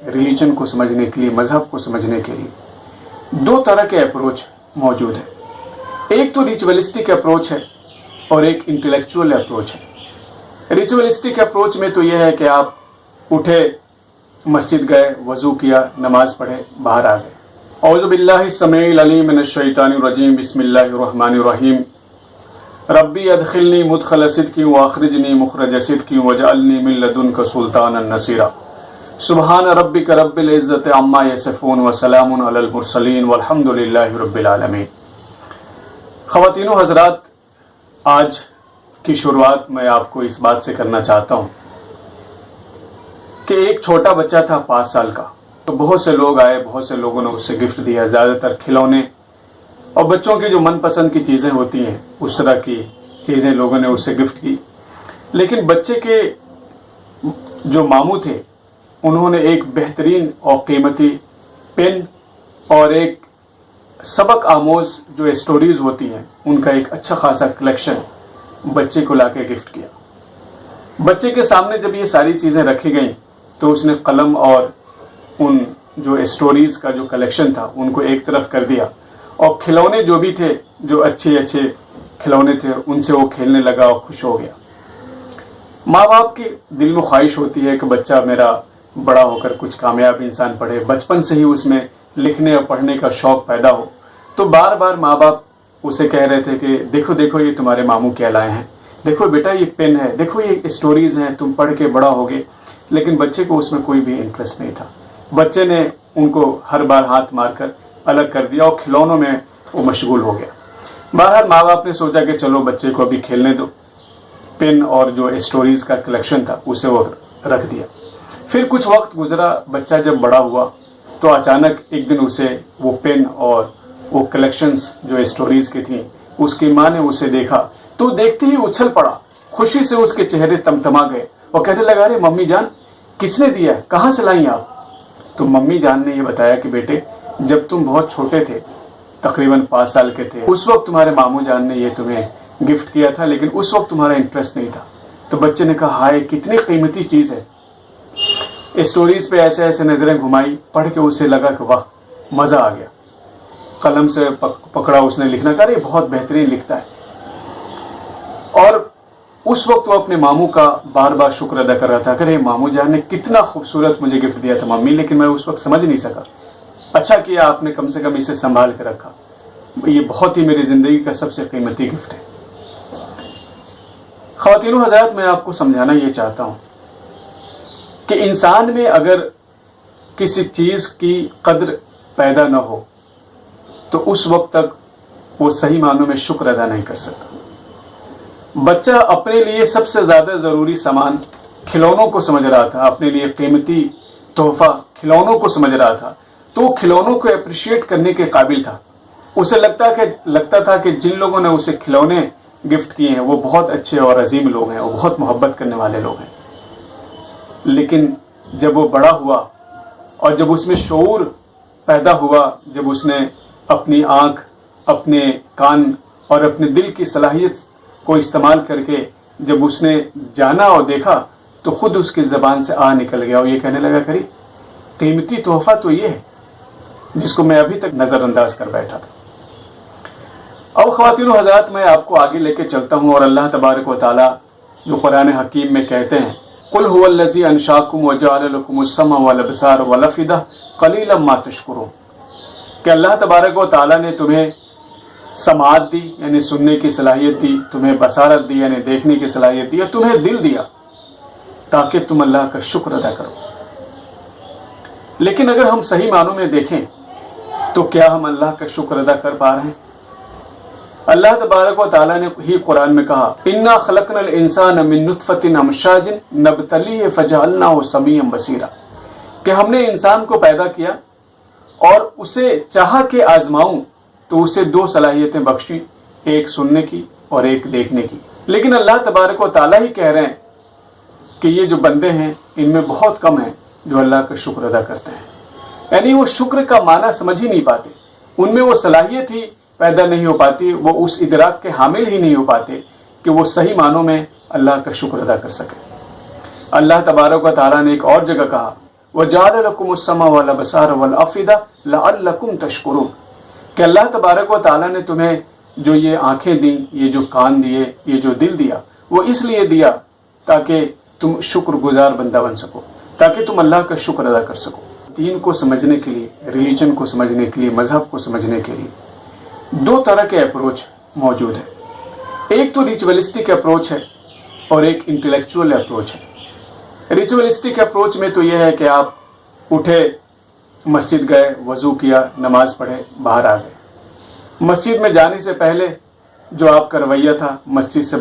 Religion को समझने के लिए, मज़हब को समझने के लिए 2 तरह के अप्रोच मौजूद है। एक तो रिचुअलिस्टिक अप्रोच है और एक इंटेलेक्चुअल अप्रोच है। रिचुअलिस्टिक अप्रोच में तो यह है कि आप उठे, मस्जिद गए, वज़ू किया, नमाज पढ़े, बाहर आ गए। औज़ु बिल्लाहि समीइल अलीम मिनश शैतानिर रजीम, बिस्मिल्लाहिर रहमानिर रहीम। रब्बी अदखिलनी मुदखल सिद्क़ी व अखरिजनी मुखरज सिद्क़ी वजअलनी मिन लदुनका सुल्तानन नसीरा। सुब्हान रब्बिका रब्बिल इज़्ज़ति अम्मा यसिफ़ून व सलामुन अलल मुरसलीन वल्हम्दुलिल्लाहि रब्बिल आलमीन। ख़वातीनो हज़रात, आज की शुरुआत मैं आपको इस बात से करना चाहता हूँ कि एक छोटा बच्चा था 5 साल का, तो बहुत से लोग आए, बहुत से लोगों ने उससे गिफ्ट दिया, ज़्यादातर खिलौने और बच्चों की जो मनपसंद की चीज़ें होती हैं उस तरह की चीज़ें लोगों ने उससे गिफ्ट की। लेकिन बच्चे के जो मामू थे उन्होंने एक बेहतरीन और कीमती पेन और एक सबक आमोज जो स्टोरीज़ होती हैं उनका एक अच्छा खासा कलेक्शन बच्चे को लाके गिफ्ट किया। बच्चे के सामने जब ये सारी चीज़ें रखी गईं तो उसने कलम और उन जो स्टोरीज़ का जो कलेक्शन था उनको एक तरफ कर दिया और खिलौने जो भी थे, जो अच्छे अच्छे खिलौने थे, उनसे वो खेलने लगा और खुश हो गया। माँ बाप के दिल में ख्वाहिश होती है कि बच्चा मेरा बड़ा होकर कुछ कामयाब इंसान पढ़े, बचपन से ही उसमें लिखने और पढ़ने का शौक़ पैदा हो। तो बार बार माँ बाप उसे कह रहे थे कि देखो देखो ये तुम्हारे मामू क्या लाए हैं, देखो बेटा ये पेन है, देखो ये स्टोरीज़ हैं, तुम पढ़ के बड़ा होगे। लेकिन बच्चे को उसमें कोई भी इंटरेस्ट नहीं था। बच्चे ने उनको हर बार हाथ मारकर अलग कर दिया और खिलौनों में वो मशगूल हो गया। बहरहाल माँ बाप ने सोचा कि चलो बच्चे को अभी खेलने दो। पेन और जो स्टोरीज़ का कलेक्शन था उसे वो रख दिया। फिर कुछ वक्त गुजरा, बच्चा जब बड़ा हुआ तो अचानक एक दिन उसे वो पेन और वो कलेक्शंस जो स्टोरीज़ की थी उसकी माँ ने उसे देखा तो देखते ही उछल पड़ा, खुशी से उसके चेहरे तमतमा गए और कहने लगा, अरे मम्मी जान, किसने दिया, कहाँ से लाई आप? तो मम्मी जान ने ये बताया कि बेटे जब तुम बहुत छोटे थे, तकरीबन 5 साल के थे, उस वक्त तुम्हारे मामू जान ने ये तुम्हें गिफ्ट किया था, लेकिन उस वक्त तुम्हारा इंटरेस्ट नहीं था। तो बच्चे ने कहा, हाय कितनी कीमती चीज़ है। स्टोरीज़ पे ऐसे ऐसे नज़रें घुमाई, पढ़ के उसे लगा कि वाह मज़ा आ गया। कलम से पकड़ा उसने लिखना, कहा अरे बहुत बेहतरीन लिखता है। और उस वक्त वो अपने मामू का बार बार शुक्र अदा कर रहा था कि अरे मामू जान ने कितना खूबसूरत मुझे गिफ्ट दिया था मम्मी, लेकिन मैं उस वक्त समझ नहीं सका। अच्छा किया आपने कम से कम इसे संभाल कर रखा, ये बहुत ही मेरी ज़िंदगी का सबसे कीमती गिफ्ट है। ख़वातीनो हज़रात, मैं आपको समझाना ये चाहता हूँ कि इंसान में अगर किसी चीज़ की कद्र पैदा न हो तो उस वक्त तक वो सही मानों में शुक्र अदा नहीं कर सकता। बच्चा अपने लिए सबसे ज़्यादा ज़रूरी सामान खिलौनों को समझ रहा था, अपने लिए कीमती तोहफा खिलौनों को समझ रहा था, तो खिलौनों को अप्रिशिएट करने के काबिल था। उसे लगता था कि जिन लोगों ने उसे खिलौने गिफ्ट किए हैं वो बहुत अच्छे और अजीम लोग हैं, वो बहुत मोहब्बत करने वाले लोग हैं। लेकिन जब वो बड़ा हुआ और जब उसमें शऊर पैदा हुआ, जब उसने अपनी आँख, अपने कान और अपने दिल की सलाहियत को इस्तेमाल करके जब उसने जाना और देखा तो खुद उसकी ज़बान से आ निकल गया और ये कहने लगा, करी कीमती तोहफा तो ये है जिसको मैं अभी तक नज़रअंदाज कर बैठा था। अब ख़वातीनो हज़रात, मैं आपको आगे लेके चलता हूँ और अल्लाह तबारक व तआला जो कुरान हकीम में कहते हैं, कुल हुवल्लज़ी अंशाकुम व जअल लकुमुस्समा वल अबसार वल अफ़इदा क़लीलन मा तशकुरून, कि अल्लाह तबारक व तआला ने तुम्हें समाअत दी यानी सुनने की सलाहियत दी, तुम्हें बसारत दी यानी देखने की सलाहियत दी, और तुम्हें दिल दिया ताकि तुम अल्लाह का शुक्र अदा करो। लेकिन अगर हम सही मानों में देखें तो क्या हम अल्लाह का शुक्र अदा कर पा रहे हैं? अल्लाह तबारक व तआला ने ही कुरान में कहा, इन्ना खलकनल इंसान मिन नुतफतिन अमशाजिन नब्तलीहि फजअलनाहु समीअन बसीरा, कि हमने इंसान को पैदा किया और उसे चाहा के आजमाऊं तो उसे 2 सलाहियतें बख्शी, एक सुनने की और एक देखने की। लेकिन अल्लाह तबारक व तआला ही कह रहे हैं कि ये जो बंदे हैं इनमें बहुत कम हैं जो अल्लाह का शुक्र अदा करते हैं, यानी वो शुक्र का माना समझ ही नहीं पाते, उनमें वो सलाहियत ही पैदा नहीं हो पाती, वो उस इदराक के हामिल ही नहीं हो पाते कि वो सही मानों में अल्लाह का शुक्र अदा कर सके। अल्लाह तबारक व तआला ने एक और जगह कहा, وَجَعَلَ لَكُمُ السَّمْعَ وَالْأَبْصَارَ وَالْأَفْئِدَةَ لَعَلَّكُمْ تَشْكُرُونَ کہ اللہ تبارک و تعالیٰ نے تمہیں جو یہ آنکھیں دیں، یہ جو کان دیے، یہ جو دل دیا، وہ اس لیے دیا تاکہ تم شکر گزار بندہ بن سکو، تاکہ تم اللہ کا شکر ادا کر سکو۔ دین کو سمجھنے کے لیے، ریلیجن کو سمجھنے کے لیے، مذہب کو سمجھنے کے لیے دو طرح کے اپروچ موجود ہیں۔ ایک تو ریچولسٹک اپروچ ہے اور ایک انٹلیکچول اپروچ ہے۔ ریچولسٹک اپروچ میں تو یہ ہے کہ آپ اٹھے، مسجد گئے، وضو کیا، نماز پڑھے، باہر آ گئے۔ مسجد میں جانے سے پہلے جو آپ کا رویہ تھا، مسجد سے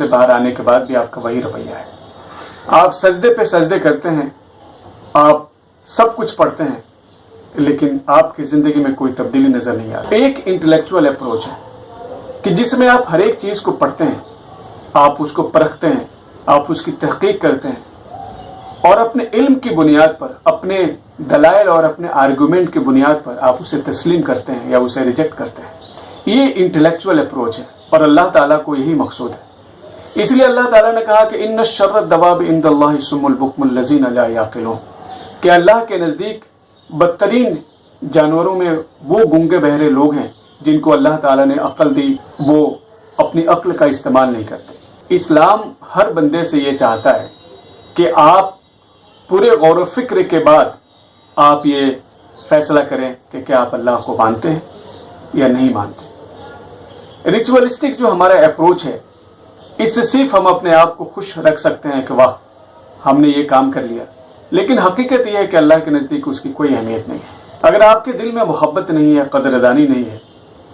باہر آنے کے بعد بھی آپ کا وہی رویہ ہے۔ آپ سجدے پہ سجدے کرتے ہیں، آپ سب کچھ پڑھتے ہیں، لیکن آپ کی زندگی میں کوئی تبدیلی نظر نہیں آتی۔ ایک انٹلیکچول اپروچ ہے کہ جس میں آپ ہر ایک چیز کو پڑھتے ہیں، آپ اس کو پرکھتے ہیں، آپ اس کی تحقیق کرتے ہیں اور اپنے علم کی بنیاد پر، اپنے دلائل اور اپنے آرگومنٹ کی بنیاد پر آپ اسے تسلیم کرتے ہیں یا اسے ریجیکٹ کرتے ہیں۔ یہ انٹلیکچول اپروچ ہے اور اللہ تعالیٰ کو یہی مقصود ہے۔ اس لیے اللہ تعالیٰ نے کہا کہ ان شر الدواب عند اللہ الصم البکم الذین لا یعقلون، کہ اللہ کے نزدیک بدترین جانوروں میں وہ گونگے بہرے لوگ ہیں جن کو اللہ تعالیٰ نے عقل دی، وہ اپنی عقل کا استعمال نہیں کرتے۔ اسلام ہر بندے سے یہ چاہتا ہے کہ آپ پورے غور و فکر کے بعد آپ یہ فیصلہ کریں کہ کیا آپ اللہ کو مانتے ہیں یا نہیں مانتے۔ ریچولسٹک جو ہمارا اپروچ ہے، اس سے صرف ہم اپنے آپ کو خوش رکھ سکتے ہیں کہ واہ ہم نے یہ کام کر لیا، لیکن حقیقت یہ ہے کہ اللہ کے نزدیک اس کی کوئی اہمیت نہیں ہے۔ اگر آپ کے دل میں محبت نہیں ہے، قدردانی نہیں ہے،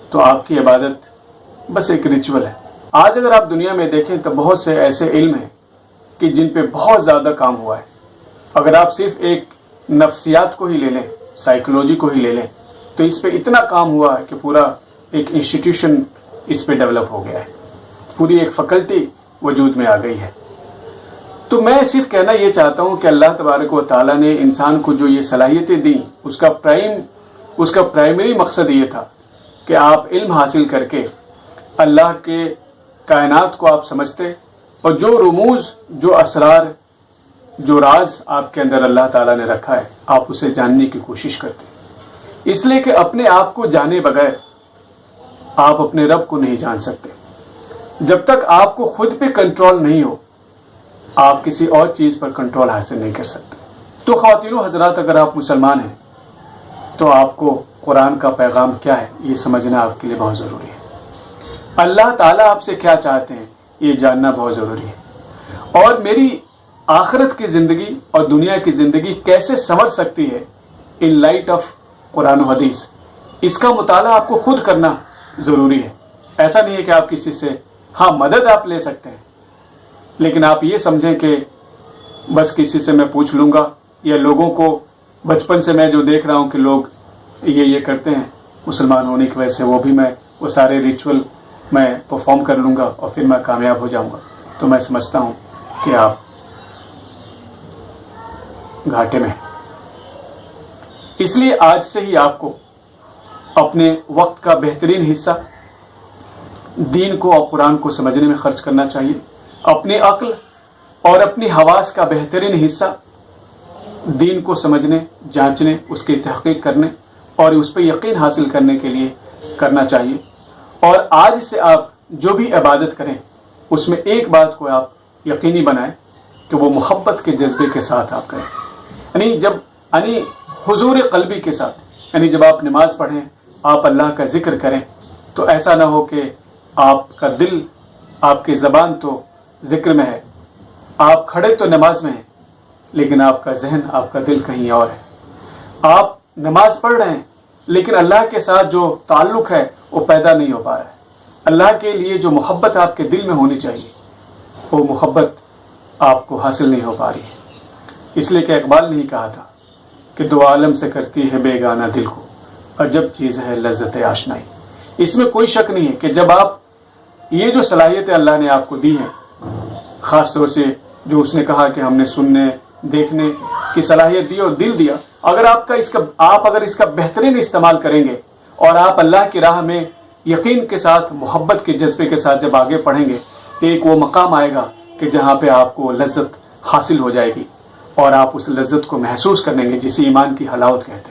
تو آپ کی عبادت بس ایک ریچول ہے۔ آج اگر آپ دنیا میں دیکھیں تو بہت سے ایسے علم ہیں کہ جن پہ بہت زیادہ کام ہوا ہے۔ اگر آپ صرف ایک نفسیات کو ہی لے لیں، سائیکولوجی کو ہی لے لیں، تو اس پہ اتنا کام ہوا ہے کہ پورا ایک انسٹیٹیوشن اس پہ ڈیولپ ہو گیا ہے، پوری ایک فیکلٹی وجود میں آ گئی ہے۔ تو میں صرف کہنا یہ چاہتا ہوں کہ اللہ تبارک و تعالیٰ نے انسان کو جو یہ صلاحیتیں دیں، اس کا پرائمری مقصد یہ تھا کہ آپ علم حاصل کر کے اللہ کے کائنات کو آپ سمجھتے اور جو رموز، جو اسرار، جو راز آپ کے اندر اللہ تعالیٰ نے رکھا ہے، آپ اسے جاننے کی کوشش کرتے ہیں۔ اس لیے کہ اپنے آپ کو جانے بغیر آپ اپنے رب کو نہیں جان سکتے۔ جب تک آپ کو خود پہ کنٹرول نہیں ہو، آپ کسی اور چیز پر کنٹرول حاصل نہیں کر سکتے۔ تو خواتین و حضرات، اگر آپ مسلمان ہیں تو آپ کو قرآن کا پیغام کیا ہے یہ سمجھنا آپ کے لیے بہت ضروری ہے۔ اللہ تعالیٰ آپ سے کیا چاہتے ہیں یہ جاننا بہت ضروری ہے۔ اور میری آخرت کی زندگی اور دنیا کی زندگی کیسے سنور سکتی ہے ان لائٹ آف قرآن و حدیث، اس کا مطالعہ آپ کو خود کرنا ضروری ہے۔ ایسا نہیں ہے کہ آپ کسی سے مدد آپ لے سکتے ہیں، لیکن آپ یہ سمجھیں کہ بس کسی سے میں پوچھ لوں گا، یا لوگوں کو بچپن سے میں جو دیکھ رہا ہوں کہ لوگ یہ کرتے ہیں مسلمان ہونے کی وجہ سے، وہ سارے ریچول میں پرفارم کر لوں گا اور پھر میں کامیاب ہو جاؤں گا، تو میں سمجھتا ہوں کہ آپ گھاٹے میں ہیں۔ اس لیے آج سے ہی آپ کو اپنے وقت کا بہترین حصہ دین کو اور قرآن کو سمجھنے میں خرچ کرنا چاہیے۔ اپنی عقل اور اپنی حواس کا بہترین حصہ دین کو سمجھنے، جانچنے، اس کی تحقیق کرنے اور اس پہ یقین حاصل کرنے کے لیے کرنا چاہیے۔ اور آج سے آپ جو بھی عبادت کریں اس میں ایک بات کو آپ یقینی بنائیں کہ وہ محبت کے جذبے کے ساتھ آپ کریں، یعنی حضور قلبی کے ساتھ۔ یعنی جب آپ نماز پڑھیں، آپ اللہ کا ذکر کریں، تو ایسا نہ ہو کہ آپ کا دل، آپ کی زبان تو ذکر میں ہے، آپ کھڑے تو نماز میں ہیں، لیکن آپ کا ذہن، آپ کا دل کہیں اور ہے۔ آپ نماز پڑھ رہے ہیں لیکن اللہ کے ساتھ جو تعلق ہے وہ پیدا نہیں ہو پا رہا ہے۔ اللہ کے لیے جو محبت آپ کے دل میں ہونی چاہیے، وہ محبت آپ کو حاصل نہیں ہو پا رہی ہے۔ اس لیے کہ اقبال نے ہی کہا تھا کہ دو عالم سے کرتی ہے بیگانہ دل کو، عجب چیز ہے لذت آشنائی۔ اس میں کوئی شک نہیں ہے کہ جب آپ یہ جو صلاحیتیں اللہ نے آپ کو دی ہیں، خاص طور سے جو اس نے کہا کہ ہم نے سننے، دیکھنے کی صلاحیت دی اور دل دیا، اگر آپ اس کا بہترین استعمال کریں گے اور آپ اللہ کی راہ میں یقین کے ساتھ، محبت کے جذبے کے ساتھ جب آگے پڑھیں گے، تو ایک وہ مقام آئے گا کہ جہاں پہ آپ کو لذت حاصل ہو جائے گی۔ اور آپ اس لذت کو محسوس کریں گے جسے ایمان کی حلاوت کہتے ہیں.